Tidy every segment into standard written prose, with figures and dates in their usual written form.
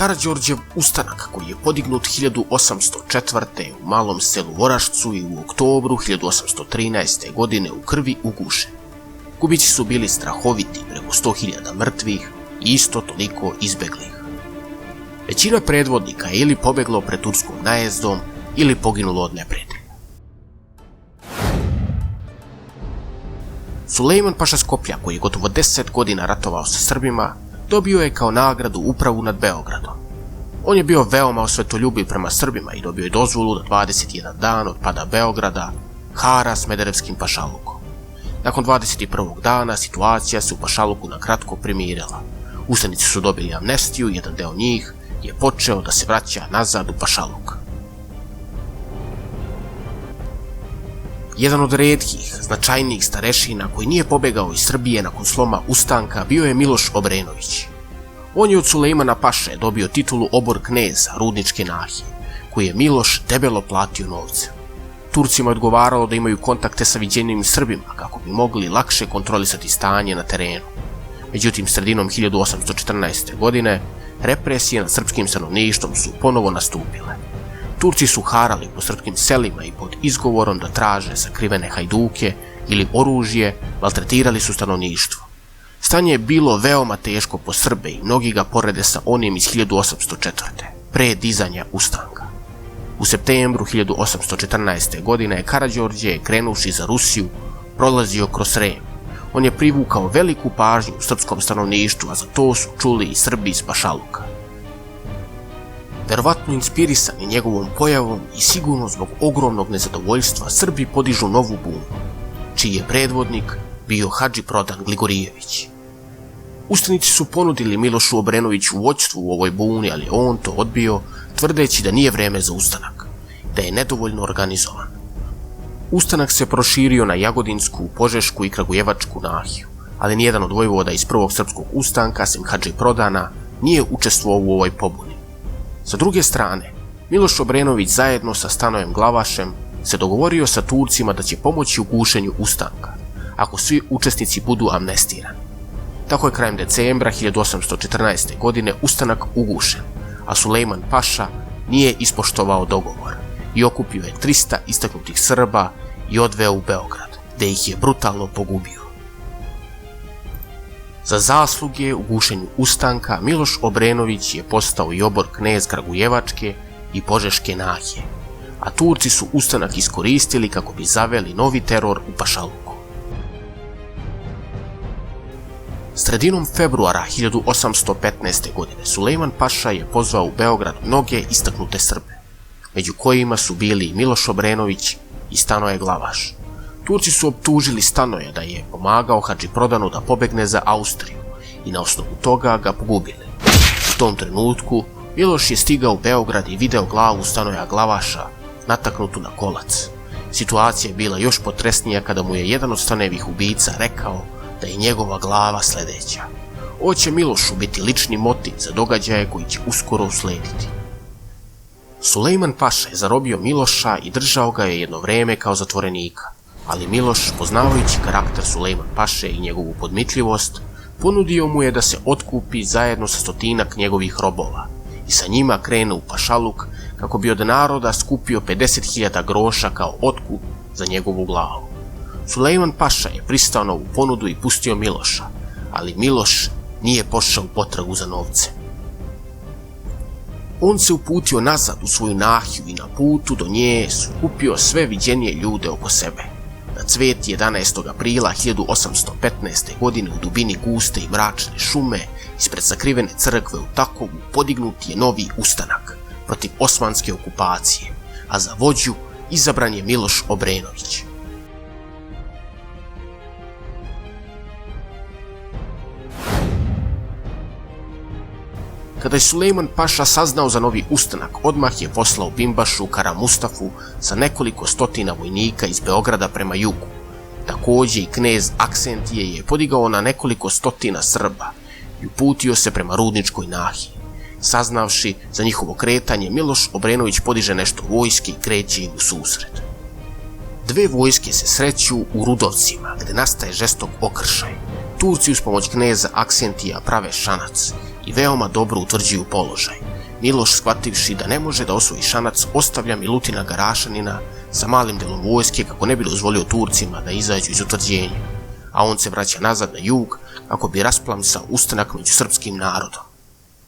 Karađorđev ustanak koji je podignut 1804. u malom selu Vorašcu i u oktobru 1813. godine u krvi ugušen. Gubici su bili strahoviti, preko 100.000 mrtvih i isto toliko izbeglih. Većina predvodnika je ili pobeglo pred turskom najezdom ili poginulo od neprijatelja. Sulejman Paša Skoplja, koji je gotovo 10 godina ratovao sa Srbima, dobio je kao nagradu upravu nad Beogradom. On je bio veoma osvetoljubiv prema Srbima i dobio je dozvolu da 21 dan od pada Beograda hara Smederevskim pašalukom. Nakon 21. dana situacija se u pašaluku na kratko primirila. Ustanici su dobili amnestiju i jedan deo njih je počeo da se vraća nazad u pašaluk. Jedan od retkih, značajnijih starešina koji nije pobegao iz Srbije nakon sloma ustanka bio je Miloš Obrenović. On je od Sulejmana Paše dobio titulu obor kneza Rudničke nahije, koji je Miloš debelo platio novcem. Turcima je odgovaralo da imaju kontakte sa viđenim Srbima kako bi mogli lakše kontrolisati stanje na terenu. Međutim, sredinom 1814. godine represije nad srpskim stanovništvom su ponovo nastupile. Turci su harali po srpskim selima i pod izgovorom da traže sakrivene hajduke ili oružje, maltretirali su stanovništvo. Stanje je bilo veoma teško po Srbe i mnogi ga porede sa onim iz 1804. pre dizanja ustanka. U septembru 1814. godine Karađorđe, krenuvši za Rusiju, prolazio kroz Srem. On je privukao veliku pažnju u srpskom stanovništvu, a za to su čuli i Srbi iz pašaluka. Verovatno inspirisani njegovom pojavom i sigurno zbog ogromnog nezadovoljstva, Srbi podižu novu bunu, čiji je predvodnik bio Hadži Prodan Gligorijević. Ustanici su ponudili Milošu Obrenoviću vođstvo u ovoj buni, ali on to odbio, tvrdeći da nije vreme za ustanak, da je nedovoljno organizovan. Ustanak se proširio na Jagodinsku, Požešku i Kragujevačku nahiju, ali nijedan od vojvoda iz prvog srpskog ustanka, sem Hadži Prodana, nije učestvovao u ovoj pobuni. Sa druge strane, Miloš Obrenović zajedno sa Stanojem Glavašem se dogovorio sa Turcima da će pomoći u gušenju ustanka, ako svi učesnici budu amnestirani. Tako je krajem decembra 1814. godine ustanak ugušen, a Sulejman Paša nije ispoštovao dogovor i okupio je 300 istaknutih Srba i odveo u Beograd, gde ih je brutalno pogubio. Za zasluge u gušenju ustanka Miloš Obrenović je postao i obor knez Kragujevačke i Požeške nahije, a Turci su ustanak iskoristili kako bi zaveli novi teror u pašaluku. Sredinom februara 1815. godine Sulejman Paša je pozvao u Beograd mnoge istaknute Srbe, među kojima su bili i Miloš Obrenović i Stanoje Glavaš. Turci su optužili Stanoja da je pomagao Hadži Prodanu da pobegne za Austriju i na osnovu toga ga pogubili. U tom trenutku Miloš je stigao u Beograd i video glavu Stanoja Glavaša nataknutu na kolac. Situacija je bila još potresnija kada mu je jedan od Stanojevih ubica rekao da je njegova glava sledeća. Ovo će Milošu biti lični motiv za događaje koji će uskoro uslediti. Sulejman Paša je zarobio Miloša i držao ga je jedno vreme kao zatvorenika, ali Miloš, poznavajući karakter Sulejman Paše i njegovu podmitljivost, ponudio mu je da se otkupi zajedno sa 100 njegovih robova i sa njima krene u pašaluk kako bi od naroda skupio 50.000 groša kao otkup za njegovu glavu. Sulejman Paša je pristao na ovu ponudu i pustio Miloša, ali Miloš nije pošao u potragu za novce. On se uputio nazad u svoju nahiju i na putu do nje skupio sve viđenije ljude oko sebe. Na cvet 11. aprila 1815. godine u dubini guste i mračne šume, ispred sakrivene crkve u Takovu, podignut je novi ustanak protiv osmanske okupacije, a za vođu izabran je Miloš Obrenović. Kada je Sulejman Paša saznao za novi ustanak, odmah je poslao Bimbašu Kara Mustafu sa nekoliko stotina vojnika iz Beograda prema jugu. Takođe i knez Aksentije je podigao na nekoliko stotina Srba i uputio se prema Rudničkoj nahiji. Saznavši za njihovo kretanje, Miloš Obrenović podiže nešto vojske i kreće im u susret. Dve vojske se sreću u Rudovcima, gde nastaje žestok okršaj. Turci uz pomoć kneza Aksentija prave Šanac i veoma dobro utvrđuju položaj. Miloš, shvativši da ne može da osvoji Šanac, ostavlja Milutina Garašanina sa malim delom vojske kako ne bi dozvolio Turcima da izađu iz utvrđenja, a on se vraća nazad na jug kako bi rasplamsao ustanak među srpskim narodom.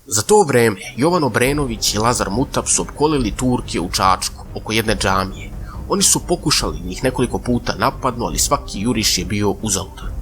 Za to vreme Jovan Obrenović i Lazar Mutap su opkolili Turke u Čačku oko jedne džamije. Oni su pokušali njih nekoliko puta napadnu, ali svaki juriš je bio uzaludan.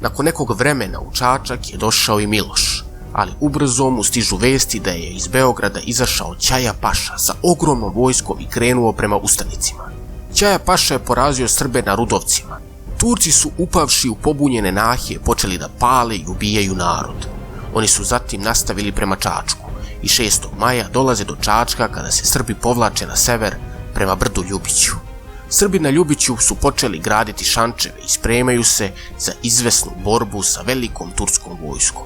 Nakon nekog vremena u Čačak je došao i Miloš, ali ubrzo mu stižu vesti da je iz Beograda izašao Ćaja Paša sa ogromnom vojskom i krenuo prema ustanicima. Ćaja Paša je porazio Srbe na Rudovcima. Turci su, upavši u pobunjene nahije, počeli da pale i ubijaju narod. Oni su zatim nastavili prema Čačku i 6. maja dolaze do Čačka kada se Srbi povlače na sever prema brdu Ljubiću. Srbi na Ljubiću su počeli graditi šančeve i spremaju se za izvesnu borbu sa velikom turskom vojskom.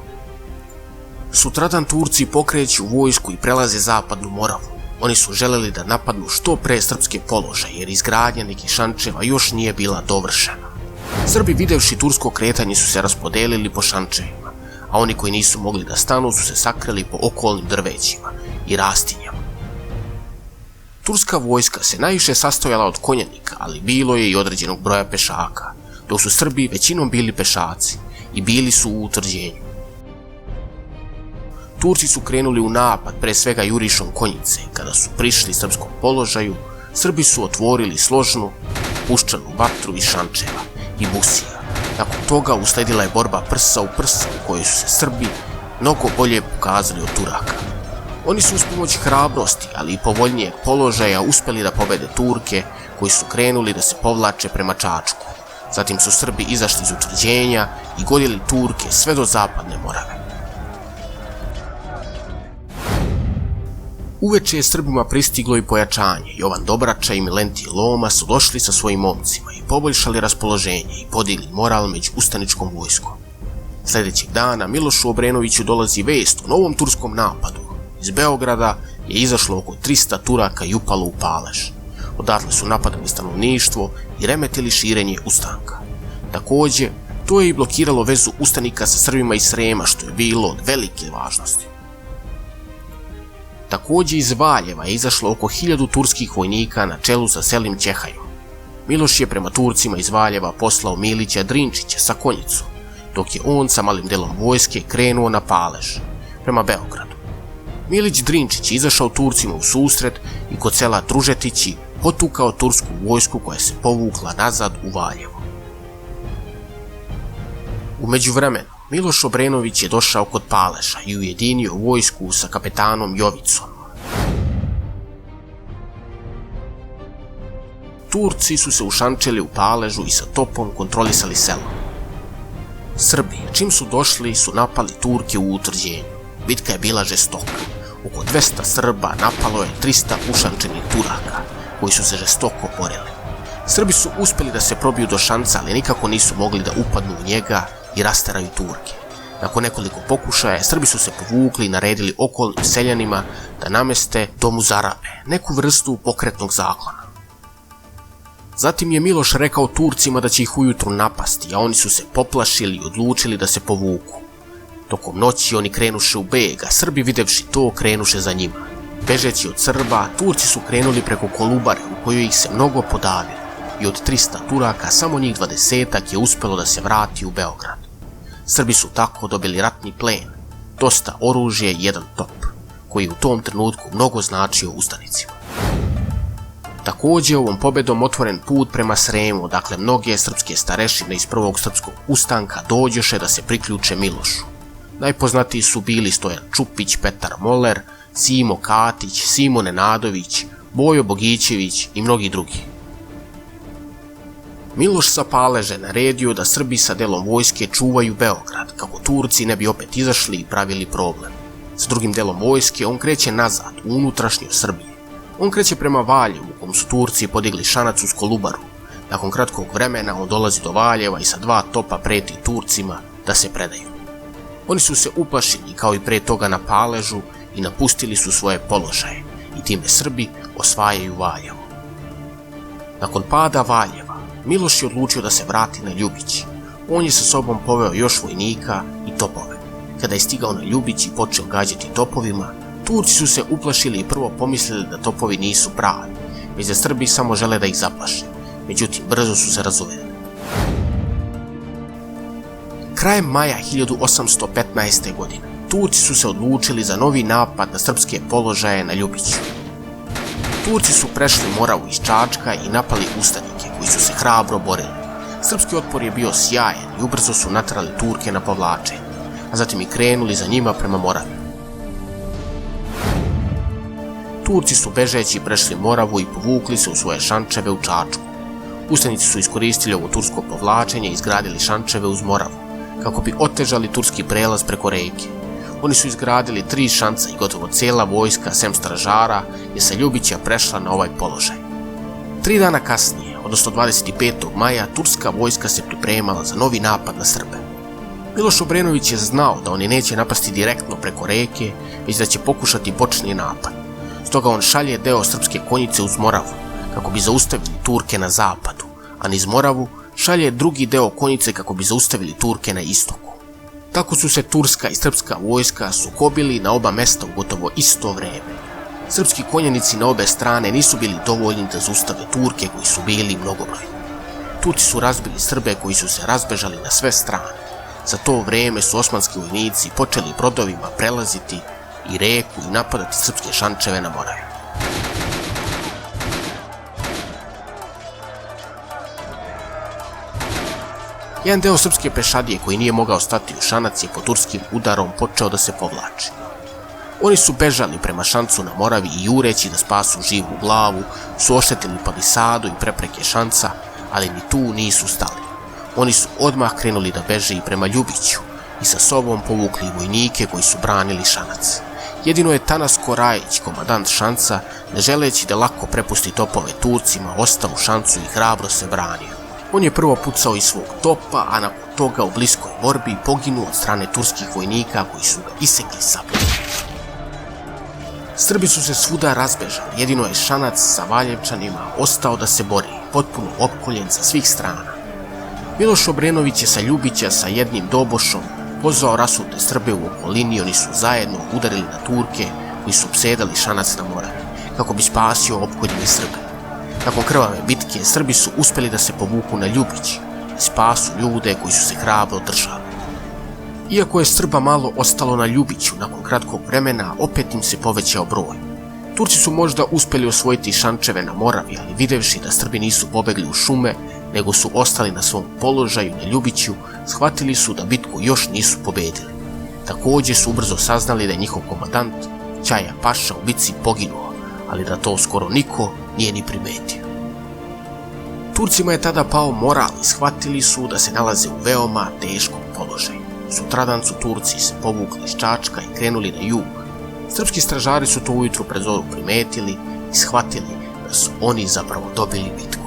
Sutradan Turci pokreću vojsku i prelaze zapadnu Moravu. Oni su želeli da napadnu što pre srpske položaje jer izgradnja nekih šančeva još nije bila dovršena. Srbi, videvši tursko kretanje, su se raspodelili po šančevima, a oni koji nisu mogli da stanu su se sakrili po okolnim drvećima i rastinjama. Turska vojska se najviše sastojala od konjanika, ali bilo je i određenog broja pešaka, dok su Srbi većinom bili pešaci i bili su u utvrđenju. Turci su krenuli u napad, pre svega jurišom konjice. Kada su prišli srpskom položaju, Srbi su otvorili složnu, puščanu vatru iz šančeva i busija. Nakon toga usledila je borba prsa u prsa u kojoj su se Srbi mnogo bolje pokazali od Turaka. Oni su uz pomoć hrabrosti, ali i povoljnijeg položaja uspeli da pobede Turke, koji su krenuli da se povlače prema Čačku. Zatim su Srbi izašli iz utvrđenja i gonili Turke sve do zapadne Morave. Uveče je Srbima pristiglo i pojačanje. Jovan Dobrača i Milentije Loma su došli sa svojim momcima i poboljšali raspoloženje i podigli moral među ustaničkom vojskom. Sljedećeg dana Milošu Obrenoviću dolazi vest o novom turskom napadu. Iz Beograda je izašlo oko 300 Turaka i upalo u palež. Odatle su napadali stanovništvo i remetili širenje ustanka. Također, to je i blokiralo vezu ustanika sa Srbima iz Srema, što je bilo od velike važnosti. Također iz Valjeva je izašlo oko 1000 turskih vojnika na čelu sa Selim Ćehajom. Miloš je prema Turcima iz Valjeva poslao Milića Drinčića sa konjicom, dok je on sa malim delom vojske krenuo na palež, prema Beogradu. Milić Drinčić je izašao Turcima u susret i kod sela Tružetići potukao tursku vojsku koja se povukla nazad u Valjevo. U međuvremenu, Miloš Obrenović je došao kod paleža i ujedinio vojsku sa kapetanom Jovicom. Turci su se ušančili u paležu i sa topom kontrolisali selo. Srbi, čim su došli, su napali Turke u utvrđenju. Bitka je bila žestoka. Oko 200 Srba napalo je 300 ušančenih Turaka, koji su se žestoko borili. Srbi su uspjeli da se probiju do šanca, ali nikako nisu mogli da upadnu u njega i rasteraju Turke. Nakon nekoliko pokušaja, Srbi su se povukli i naredili okolnim seljanima da nameste domu Zarabe, neku vrstu pokretnog zaklona. Zatim je Miloš rekao Turcima da će ih ujutru napasti, a oni su se poplašili i odlučili da se povuku. Tokom noći oni krenuše u beg, a Srbi, videvši to, krenuše za njima. Bežeći od Srba, Turci su krenuli preko Kolubare, u kojoj ih se mnogo podavilo, i od 300 Turaka samo njih 20-ak je uspjelo da se vrati u Beograd. Srbi su tako dobili ratni plen, dosta oružje i jedan top, koji je u tom trenutku mnogo značio ustanicima. Također, ovom pobedom otvoren put prema Sremu, dakle mnoge srpske starešine iz prvog srpskog ustanka dođoše da se priključe Milošu. Najpoznatiji su bili Stojan Čupić, Petar Moler, Simo Katić, Simo Nenadović, Bojo Bogićević i mnogi drugi. Miloš sa paleže naredio da Srbi sa delom vojske čuvaju Beograd, kako Turci ne bi opet izašli i pravili problem. S drugim delom vojske on kreće nazad, u unutrašnju Srbiju. On kreće prema Valjevu, u kom su Turci podigli Šanac uz Kolubaru. Nakon kratkog vremena on dolazi do Valjeva i sa 2 topa preti Turcima da se predaju. Oni su se uplašili kao i pre toga na paležu i napustili su svoje položaje i time Srbi osvajaju Valjevo. Nakon pada Valjeva, Miloš je odlučio da se vrati na Ljubić. On je sa sobom poveo još vojnika i topove. Kada je stigao na Ljubić i počeo gađati topovima, Turci su se uplašili i prvo pomislili da topovi nisu pravi, već da Srbi samo žele da ih zaplaše. Međutim, brzo su se razuverili. Krajem maja 1815. godine Turci su se odlučili za novi napad na srpske položaje na Ljubiću. Turci su prešli Moravu iz Čačka i napali ustanike koji su se hrabro borili. Srpski otpor je bio sjajan i ubrzo su naterali Turke na povlačenje, a zatim i krenuli za njima prema Moravi. Turci su bežeći prešli Moravu i povukli se u svoje šančeve u Čačku. Ustanici su iskoristili ovo tursko povlačenje i izgradili šančeve uz Moravu, kako bi otežali turski prelaz preko reke. Oni su izgradili 3 šanca i gotovo cijela vojska, sem stražara, je sa Ljubića prešla na ovaj položaj. 3 dana kasnije, odnosno 25. maja, turska vojska se pripremala za novi napad na Srbe. Miloš Obrenović je znao da oni neće napasti direktno preko reke, već da će pokušati bočni napad. Stoga on šalje deo srpske konjice uz Moravu, kako bi zaustavili Turke na zapadu, a niz Moravu šalje drugi deo konjice kako bi zaustavili Turke na istoku. Tako su se turska i srpska vojska sukobili na oba mesta u gotovo isto vreme. Srpski konjanici na obe strane nisu bili dovoljni da zaustave Turke koji su bili mnogobrojni. Turci su razbili Srbe koji su se razbežali na sve strane. Za to vreme su osmanski vojnici počeli brodovima prelaziti i reku i napadati srpske šančeve na Moravi. Jedan deo srpske pešadije koji nije mogao stati u Šanac je pod turskim udarom počeo da se povlači. Oni su bežali prema Šancu na Moravi i jureći da spasu živu glavu su oštetili palisadu i prepreke Šanca, ali ni tu nisu stali. Oni su odmah krenuli da beže i prema Ljubiću i sa sobom povukli vojnike koji su branili Šanac. Jedino je Tanasko Rajić, komandant Šanca, ne želeći da lako prepusti topove Turcima, ostao u Šancu i hrabro se branio. On je prvo pucao iz svog topa, a nakon toga u bliskoj borbi poginuo od strane turskih vojnika koji su ga isekli sabljom. Srbi su se svuda razbežali, jedino je Šanac sa Valjevčanima ostao da se bori, potpuno opkoljen sa svih strana. Miloš Obrenović je sa Ljubića sa jednim dobošom pozvao rasute Srbe u okolini i oni su zajedno udarili na Turke koji su opsedali Šanac na Moravi, kako bi spasio opkoljene Srbe. Nakon krvave bitke, Srbi su uspjeli da se povuku na Ljubić i spasu ljude koji su se hrabro držali. Iako je Srba malo ostalo na Ljubiću, nakon kratkog vremena opet im se povećao broj. Turci su možda uspjeli osvojiti šančeve na Moravi, ali videvši da Srbi nisu pobegli u šume, nego su ostali na svom položaju na Ljubiću, shvatili su da bitku još nisu pobedili. Također su ubrzo saznali da je njihov komandant, Ćaja Paša, u bitci poginuo, ali da to skoro niko nije ni primetio. Turcima je tada pao moral i shvatili su da se nalaze u veoma teškom položaju. Sutradan su Turci se povukli iz Čačka i krenuli na jug. Srpski stražari su to ujutru pred zoru primetili i shvatili da su oni zapravo dobili bitku.